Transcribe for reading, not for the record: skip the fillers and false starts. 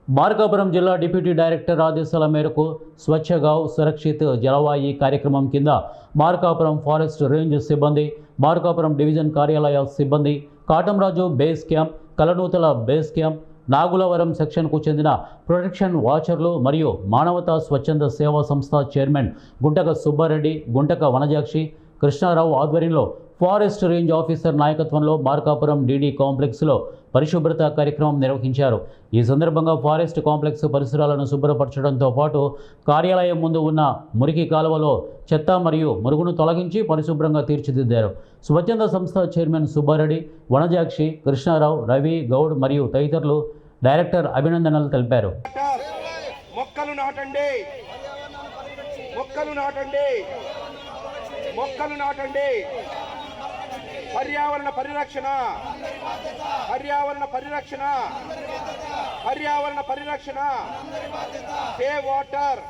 మార్కాపురం జిల్లా deputy director ఆదేశాల మేరకు స్వచ్ఛగావ్ సురక్షిత్ జలవాయి కార్యక్రమం కింద మార్కాపురం ఫారెస్ట్ రేంజ్ సిబ్బంది, మార్కాపురం డివిజన్ కార్యాలయ సిబ్బంది, Katamraju base camp, Kalanuthala base camp, Nagulavaram సెక్షన్కు చెందిన ప్రొటెక్షన్ వాచర్లు మరియు మానవతా స్వచ్ఛంద సేవా సంస్థ చైర్మన్ గుంటక సుబ్బారెడ్డి, గుంటక వనజాక్షి, కృష్ణారావు ఆధ్వర్యంలో ఫారెస్ట్ రేంజ్ ఆఫీసర్ నాయకత్వంలో మార్కాపురం డీడీ కాంప్లెక్స్లో పరిశుభ్రత కార్యక్రమం నిర్వహించారు. ఈ సందర్భంగా ఫారెస్ట్ కాంప్లెక్స్ పరిసరాలను శుభ్రపరచడంతో పాటు కార్యాలయం ముందు ఉన్న మురికి కాలువలో చెత్త మరియు మురుగును తొలగించి పరిశుభ్రంగా తీర్చిదిద్దారు. స్వచ్ఛంద సంస్థ చైర్మన్ సుబ్బారెడ్డి, వనజాక్షి, కృష్ణారావు, రవి, గౌడ్ మరియు తదితరులు డైరెక్టర్ అభినందనలు తెలిపారు. మొక్కలు నాటండి, మొక్కలు నాటండి, మొక్కలు నాటండి. పర్యావరణ పరిరక్షణ, పర్యావరణ పరిరక్షణ, పర్యావరణ పరిరక్షణ. Save water.